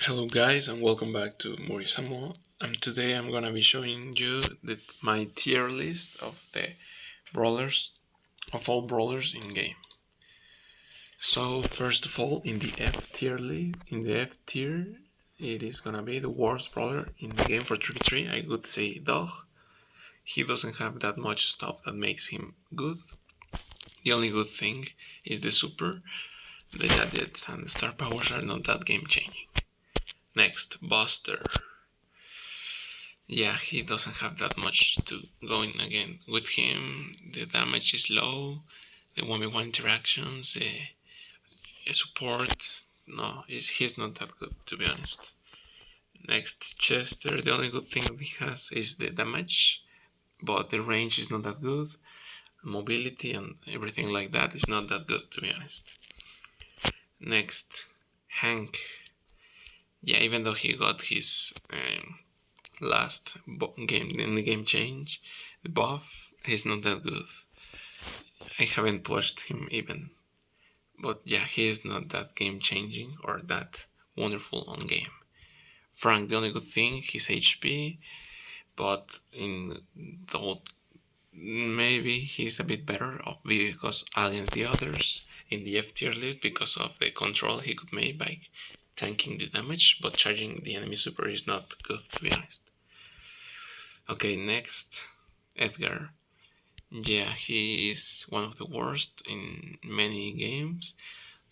Hello guys and welcome back to Morisamo. Today I'm gonna be showing you my tier list of the brawlers of all brawlers in game. So first of all, in the F tier, it is gonna be the worst brawler in the game for 3v3. I would say Dog. He doesn't have that much stuff that makes him good. The only good thing is the super. The gadgets and the star powers are not that game changing. Next, Buster. Yeah, he doesn't have that much to going again with him. The damage is low. The 1v1 interactions, the support, no, he's not that good to be honest. Next, Chester. The only good thing he has is the damage, but the range is not that good. Mobility and everything like that is not that good to be honest. Next, Hank. Yeah, even though he got his last game in the game change, the buff, he's not that good. I haven't watched him even, but yeah, he is not that game changing or that wonderful on game. Frank, the only good thing, his HP, but in though maybe he's a bit better because against the others in the F tier list because of the control he could make by tanking the damage, but charging the enemy super is not good to be honest. Okay, next, Edgar. Yeah, he is one of the worst in many games.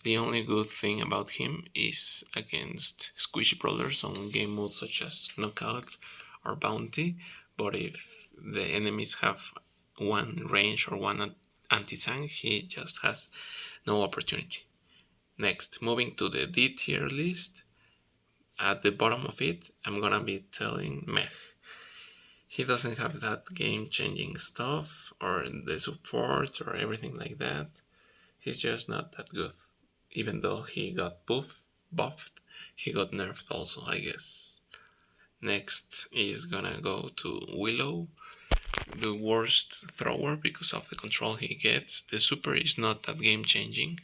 The only good thing about him is against squishy brawlers on game modes such as Knockout or Bounty, but if the enemies have one range or one anti-tank, he just has no opportunity. Next, moving to the D tier list, at the bottom of it, I'm gonna be telling Mech. He doesn't have that game-changing stuff or the support or everything like that. He's just not that good. Even though he got buffed, he got nerfed also, I guess. Next is gonna go to Willow, the worst thrower because of the control he gets. The super is not that game-changing.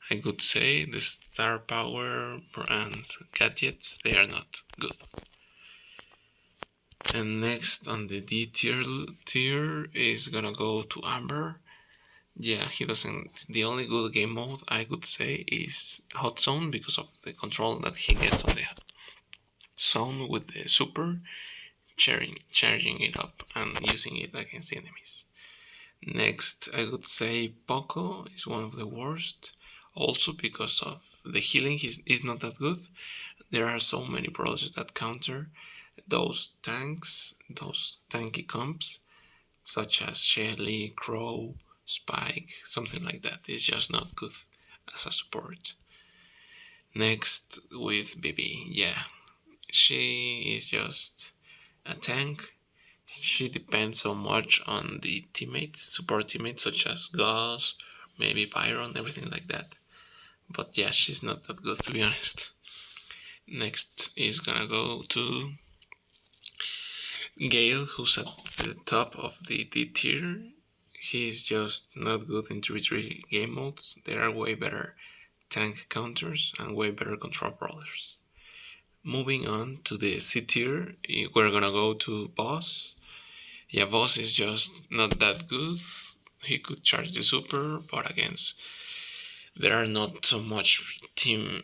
I could say the star power and gadgets, they are not good. And next on the D tier is gonna go to Amber. Yeah, he doesn't. The only good game mode I could say is Hot Zone because of the control that he gets on the zone with the super, charging it up and using it against the enemies. Next, I would say Poco is one of the worst, also because of the healing is not that good. There are so many brawlers that counter those tanky comps, such as Shelly, Crow, Spike, something like that. It's just not good as a support. Next with Bibi, yeah, she is just a tank. She depends so much on the teammates, support teammates such as Gauss, maybe Byron, everything like that. But yeah, she's not that good to be honest. Next is gonna go to Gale, who's at the top of the D tier. He's just not good in 3v3 game modes. There are way better tank counters and way better control brawlers. Moving on to the C tier, we're gonna go to Boss. Yeah, Boss is just not that good. He could charge the super, but against there are not so much team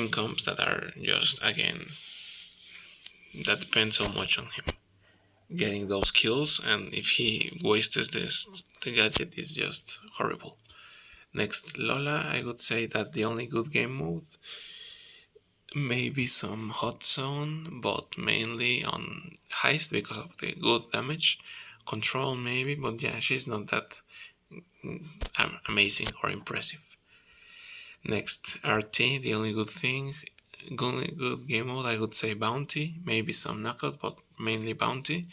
comps that are just again that depend so much on him getting those kills, and if he wastes this, the gadget is just horrible. Next, Lola, I would say that the only good game mode, maybe some hot zone, but mainly on heist because of the good damage. Control maybe, but yeah, she's not that amazing or impressive. Next, RT, the only good game mode, I would say Bounty, maybe some knockout, but mainly Bounty,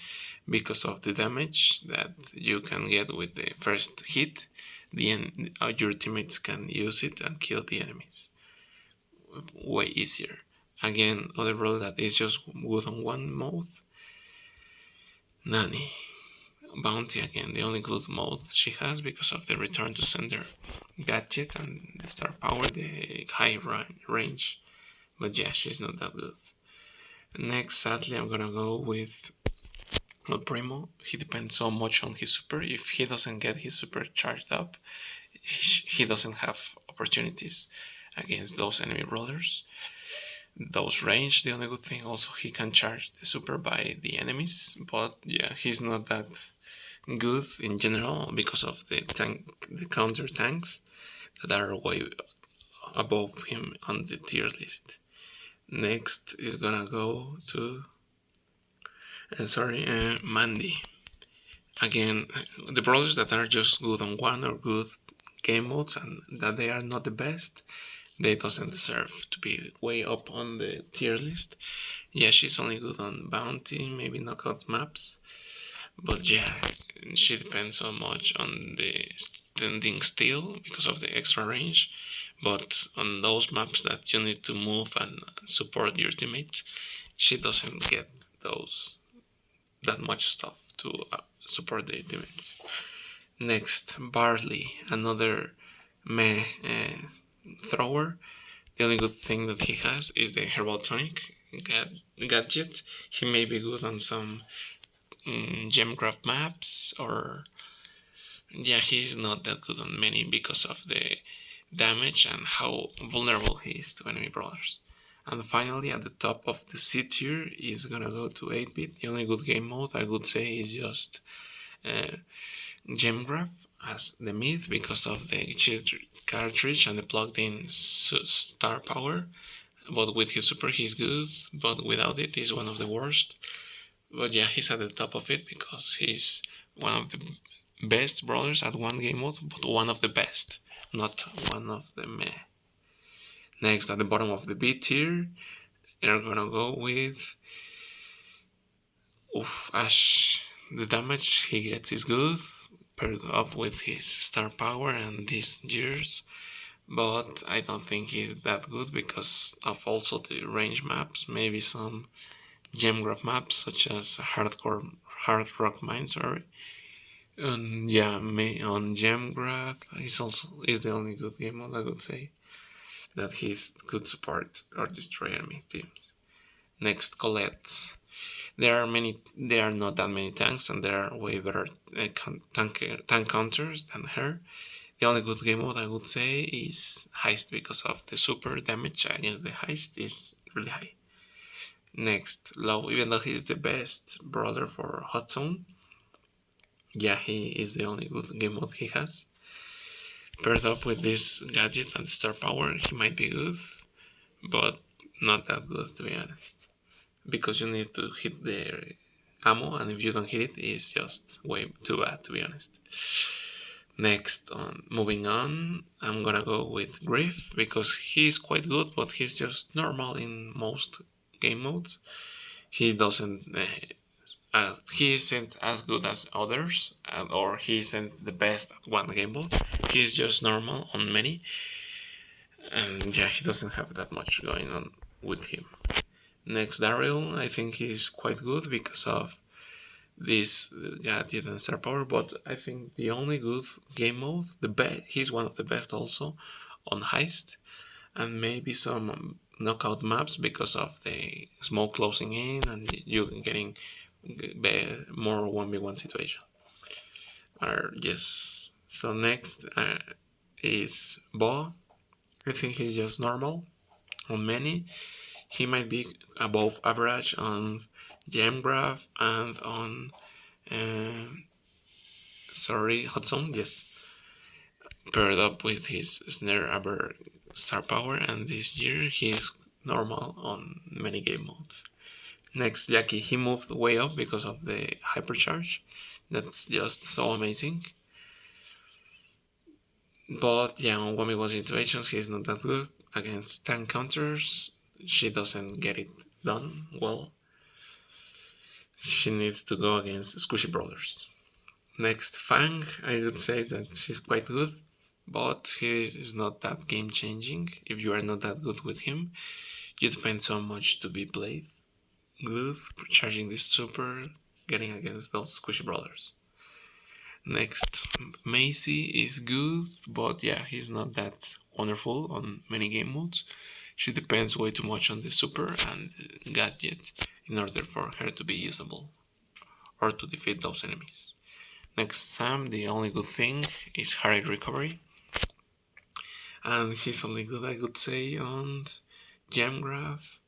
because of the damage that you can get with the first hit. Your teammates can use it and kill the enemies way easier. Again, other role that is just good on one mode, Nani. Bounty again, the only good mode she has because of the return to sender gadget and the star power, the high range. But yeah, she's not that good. Next, sadly, I'm gonna go with El Primo. He depends so much on his super. If he doesn't get his super charged up, he doesn't have opportunities against those enemy brawlers. Those range, the only good thing also he can charge the super by the enemies, but yeah, he's not that good in general because of the counter tanks that are way above him on the tier list. Next is gonna go to Mandy. Again, the brawlers that are just good on one or good game modes and that they are not the best, they doesn't deserve to be way up on the tier list. Yeah, she's only good on bounty, maybe knockout maps, but yeah, she depends so much on the standing still because of the extra range. But on those maps that you need to move and support your teammate, she doesn't get those that much stuff to support the teammates. Next, Barley, another meh thrower. The only good thing that he has is the herbal tonic gadget. He may be good on some gemcraft maps, or yeah, he's not that good on many because of the damage and how vulnerable he is to enemy brawlers. And finally, at the top of the C tier is gonna go to 8-bit. The only good game mode I would say is just Gemgraph as the myth because of the cheat cartridge and the plugged-in star power. But with his super, he's good. But without it, he's one of the worst. But yeah, he's at the top of it because he's one of the best brawlers at one game mode, but one of the best, not one of the meh. Next, at the bottom of the B tier, we're gonna go with Ash. The damage he gets is good, paired up with his star power and these gears, but I don't think he's that good because of also the range maps, maybe some gemgraph maps such as Hard Rock Mine, sorry. And yeah, on gemgraph, he's the only good game mode I would say that he's good support or destroy enemy teams. Next, Colette. There are not that many tanks, and there are way better tank counters than her. The only good game mode I would say is Heist because of the super damage against the Heist is really high. Next, Low, even though he's the best brawler for Hot Zone, yeah, he is the only good game mode he has. Paired up with this gadget and star power, he might be good, but not that good to be honest. Because you need to hit the ammo, and if you don't hit it, it's just way too bad to be honest. Next, moving on, I'm gonna go with Griff because he's quite good, but he's just normal in most game modes. He doesn't. He isn't as good as others, or he isn't the best at one game mode. He's just normal on many, and yeah, he doesn't have that much going on with him. Next, Daryl, I think he's quite good because of this gadget and star power, but I think the only good game mode, he's one of the best also on Heist, and maybe some knockout maps because of the smoke closing in and you getting more 1v1 situation. Yes. So next is Bo. I think he's just normal on many. He might be above average on Gemgraph and on Hot Zone, yes. Paired up with his Snare Aber star power, and this year he's normal on many game modes. Next, Jackie, he moved way up because of the hypercharge. That's just so amazing. But yeah, on 1v1 situations, he's not that good. Against tank counters, she doesn't get it done well. She needs to go against squishy brawlers. Next, Fang, I would say that she's quite good, but he is not that game changing. If you are not that good with him, you depend so much to be played good, charging this super, getting against those squishy brawlers. Next, Macy is good, but yeah, he's not that wonderful on many game modes. she depends way too much on the super and gadget in order for her to be usable or to defeat those enemies. Next Sam, the only good thing is hurry recovery, and he's only good, I would say, on gem graph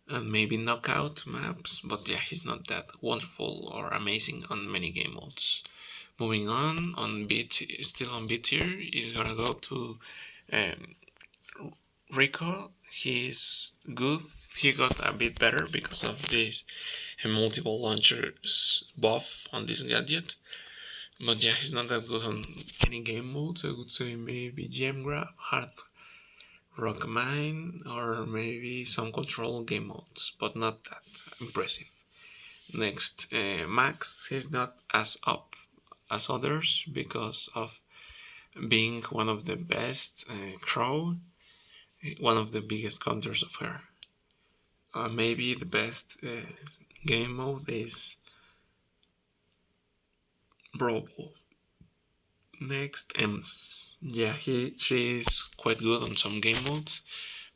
and maybe knockout maps, but yeah, he's not that wonderful or amazing on many game modes. Moving on B still on B tier, is gonna go to um, Rico. He's good. He got a bit better because of this multiple launchers buff on this gadget. But yeah, he's not that good on any game modes. I would say maybe Gem Grab, Hard Rock Mine, or maybe some control game modes, but not that impressive. Next, Max, he's not as up as others because of being one of the best Crow, one of the biggest counters of her. Maybe the best game mode is Brawl. Next, Ems. Yeah, she's quite good on some game modes,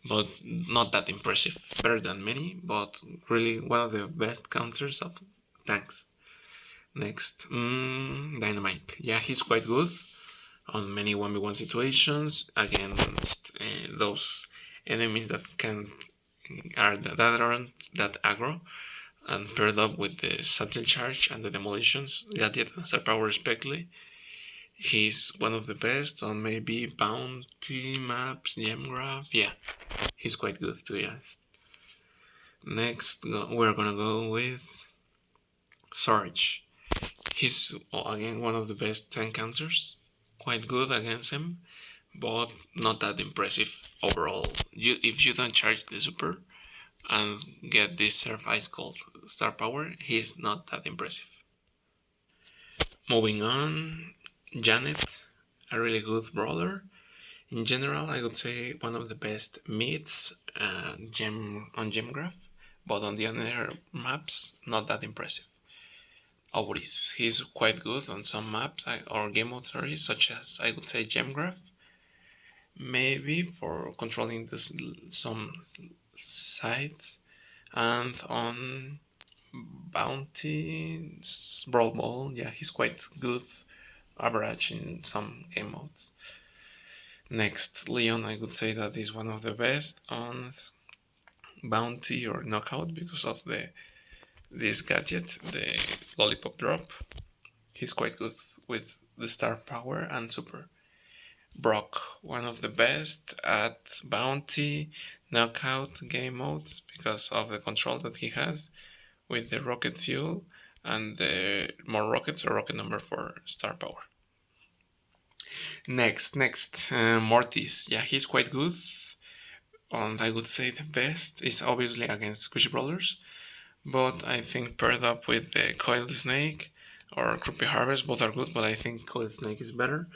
but not that impressive. Better than many, but really one of the best counters of tanks. Next, Dynamite. Yeah, he's quite good on many 1v1 situations against those enemies that aren't that aggro, and paired up with the subtle charge and the demolitions, gadget and star power respectively. He's one of the best on maybe bounty maps, gem graph. Yeah, he's quite good to be honest. Next, we're gonna go with Sarge. He's again one of the best tank counters. Quite good against him, but not that impressive overall. If you don't charge the super and get this Surf Ice Cold star power, he's not that impressive. Moving on, Janet, a really good brawler. In general, I would say one of the best mids gem graph, but on the other maps, not that impressive. Auris, he's quite good on some maps or game modes, sorry, such as I would say gem graph, maybe for controlling some sites, and on bounty brawl ball, yeah, he's quite good, average in some game modes. Next, Leon, I would say that is one of the best on bounty or knockout because of this gadget, the lollipop drop. He's quite good with the star power and super. Brock, one of the best at bounty, knockout game modes because of the control that he has with the rocket fuel and the more rockets or rocket number for star power. Next, Mortis. Yeah, he's quite good. And I would say the best is obviously against Squishy Brawlers, but I think paired up with the Coiled Snake or Creepy Harvest, both are good, but I think Coiled Snake is better.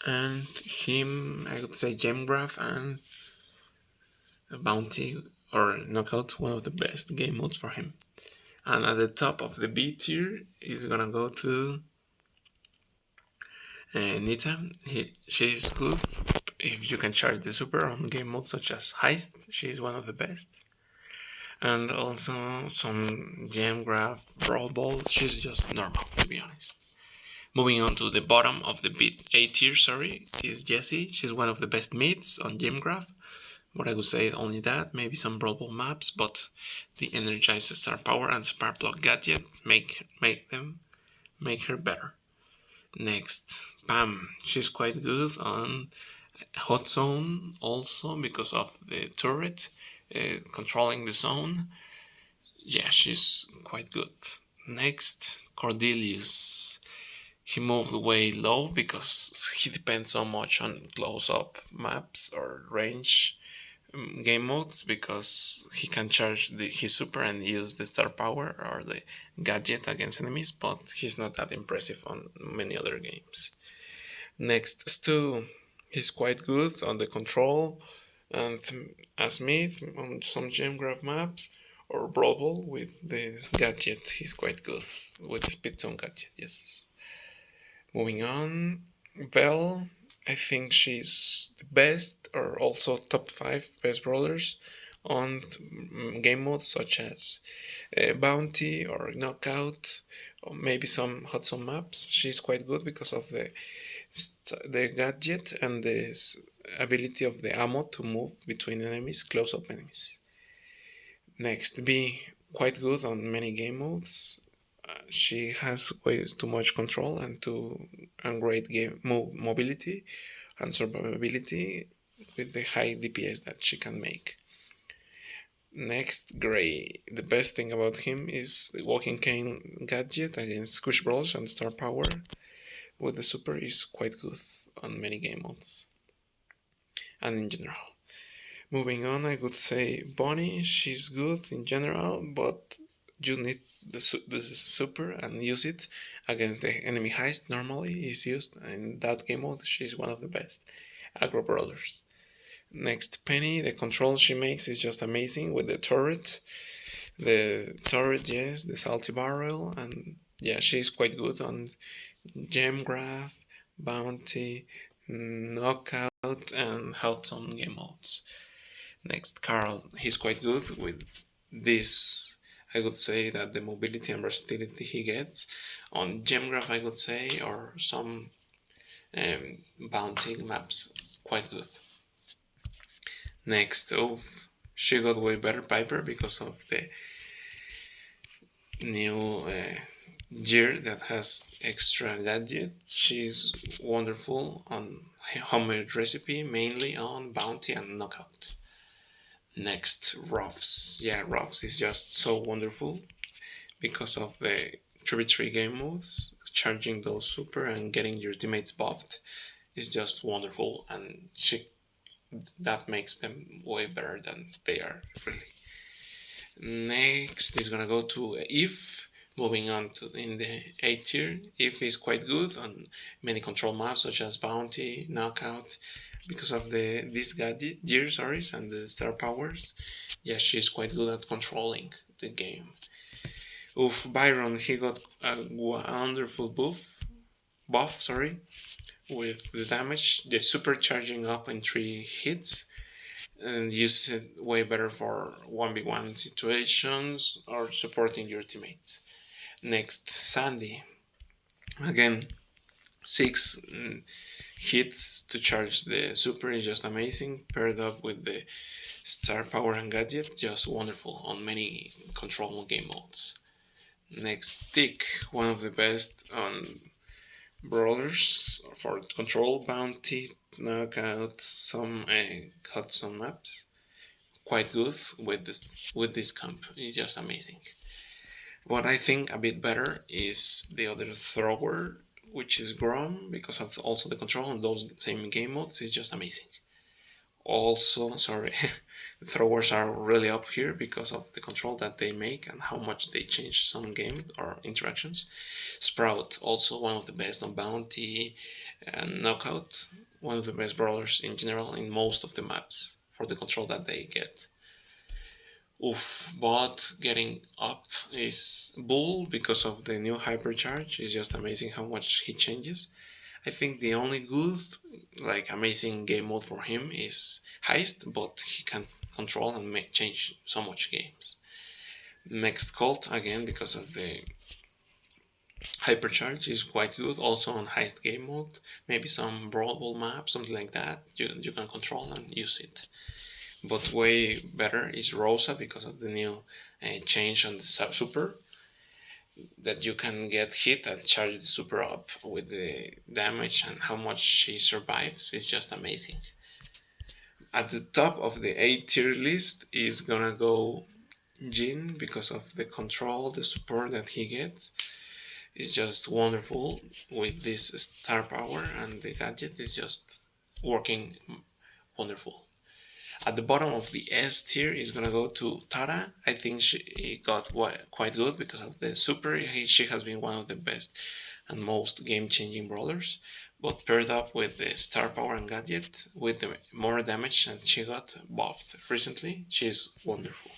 And him, I would say Gem Graph and Bounty or Knockout, one of the best game modes for him. And at the top of the B tier is gonna go to Nita. She's good if you can charge the super on game modes such as Heist. She's one of the best. And also some gem graph brawl ball. She's just normal to be honest. Moving on to the bottom of the A tier, is Jessie. She's one of the best mids on gem graph. What I would say only that, maybe some brawl ball maps, but the energized star power and spark plug gadget make her better. Next, Pam. She's quite good on hot zone also because of the turret controlling the zone. Yeah, she's quite good. Next, Cordelius. He moved way low because he depends so much on close-up maps or range game modes because he can charge his super and use the star power or the gadget against enemies, but he's not that impressive on many other games. Next, Stu. He's quite good on the control and as mid on some gem grab maps or brawl ball with the gadget. He's quite good with the speed zone gadget, yes. Moving on, Bell. I think she's the best, or also top 5 best brawlers on game modes such as Bounty or Knockout, or maybe some hot zone maps. She's quite good because of the gadget and the ability of the ammo to move between enemies, close up enemies. Next, be quite good on many game modes. She has way too much control and great game mobility and survivability with the high DPS that she can make. Next, Gray. The best thing about him is the Walking Cane gadget against Squish Brawls and Star Power with the super is quite good on many game modes and in general. Moving on, I would say Bonnie. She's good in general, but you need the super and use it against the enemy heist. Normally is used in that game mode. She's one of the best aggro brawlers. Next, Penny. The control she makes is just amazing with the turret. The turret, yes, the salty barrel, and yeah, she's quite good on gem grab, bounty, knockout, and hot zone game modes. Next, Carl. He's quite good with this. I would say that the mobility and versatility he gets on gem grab, I would say, or some bounty maps, quite good. Next, she got way better Piper because of the new gear that has extra gadgets. She's wonderful on homemade recipe, mainly on bounty and knockout. Next, Ruffs. Yeah, Ruffs is just so wonderful because of the 3v3 game modes. Charging those super and getting your teammates buffed is just wonderful, and that makes them way better than they are really. Next is gonna go to If. Moving on to in the A tier, If is quite good on many control maps such as Bounty, Knockout, because of this gear, sorry, and the star powers. Yeah, she's quite good at controlling the game. Byron, he got a wonderful buff, sorry, with the damage, the supercharging up in 3 hits, and use it way better for 1v1 situations or supporting your teammates. Next, Sandy. Again, 6 hits to charge the super is just amazing, paired up with the star power and gadget, just wonderful on many control game modes. Next, Tick, one of the best on brawlers for control, bounty, knockout, some cut some maps. Quite good with this comp. It's just amazing. What I think a bit better is the other thrower, which is Grom, because of also the control and those same game modes. It's just amazing. Also, sorry, throwers are really up here because of the control that they make and how much they change some game or interactions. Sprout, also one of the best on bounty and knockout, one of the best brawlers in general in most of the maps for the control that they get. But getting up is Bull because of the new hypercharge. It's just amazing how much he changes. I think the only good, like amazing game mode for him is Heist, but he can control and change so much games. Next, Colt, again because of the hypercharge, is quite good. Also on Heist game mode, maybe some brawlable map, something like that. You can control and use it. But way better is Rosa because of the new change on the super, that you can get hit and charge the super up with the damage and how much she survives is just amazing. At the top of the A tier list is gonna go Jin because of the control, the support that he gets is just wonderful with this star power, and the gadget is just working wonderful. At the bottom of the S tier is gonna go to Tara. I think she got quite good because of the super. She has been one of the best and most game-changing brawlers, but paired up with the star power and gadget, with the more damage, and she got buffed recently. She's wonderful.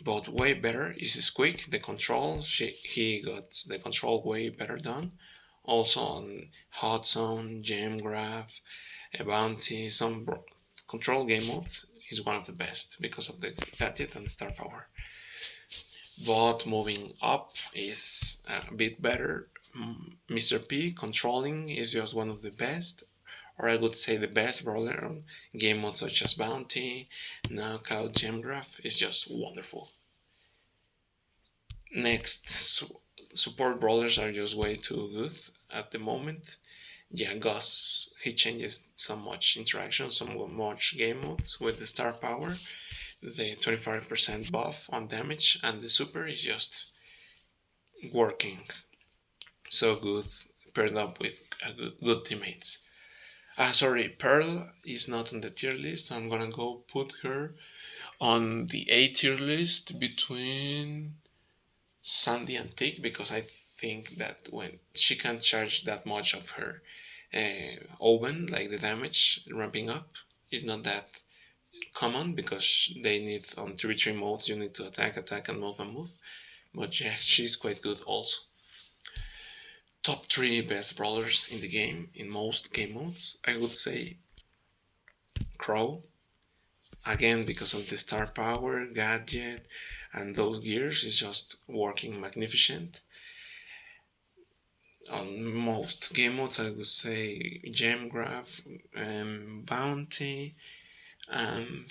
But way better is Squeak. The control, he got the control way better done Also on Hot Zone, Gem Graph, Bounty, some control game modes is one of the best because of the gadget and star power. But moving up is a bit better. Mr. P controlling is just one of the best, or I would say the best brawler on game modes such as Bounty, Knockout, Gem Graph is just wonderful. Next, support brawlers are just way too good at the moment. Yeah, Gus, he changes so much interaction, so much game modes with the star power, the 25% buff on damage, and the super is just working so good, paired up with good teammates. Sorry, Pearl is not on the tier list. I'm gonna go put her on the A tier list between Sandy and Tick because I think that when she can't charge that much of her oven, like the damage ramping up, is not that common because they need on 3-3 modes you need to attack, and move. But yeah, she's quite good also. Top 3 best brawlers in the game in most game modes, I would say Crow. Again, because of the star power, gadget, and those gears, is just working magnificent. On most game modes, I would say Gem Graph, Bounty, and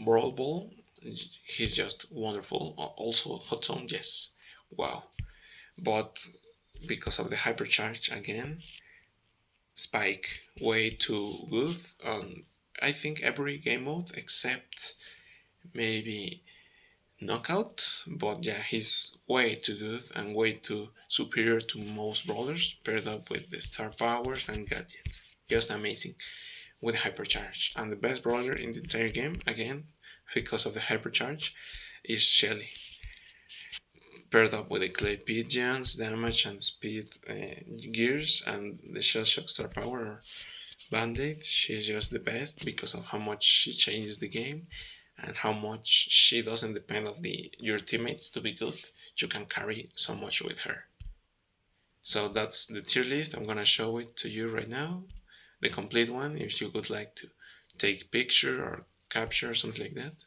Brawl Ball. He's just wonderful. Also, Hot Zone, yes. Wow. But because of the hypercharge again, Spike way too good on I think every game mode except maybe Knockout, but yeah, he's way too good and way too superior to most brawlers paired up with the star powers and gadgets. Just amazing with hypercharge. And the best brawler in the entire game, again, because of the hypercharge, is Shelly. Paired up with the clay pigeons, damage and speed gears, and the shell shock star power Band-Aid, she's just the best because of how much she changes the game and how much she doesn't depend on your teammates to be good. You can carry so much with her. So that's the tier list. I'm gonna show it to you right now, the complete one. If you would like to take picture or capture something like that.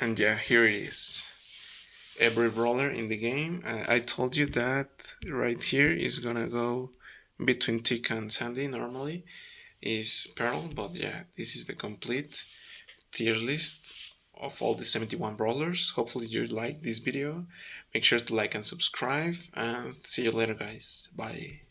And yeah, here it is. Every brawler in the game. I told you that right here is gonna go between Tick and Sandy normally is Pearl, but yeah, this is the complete tier list of all the 71 brawlers. Hopefully you like this video. Make sure to like and subscribe, and see you later guys. Bye.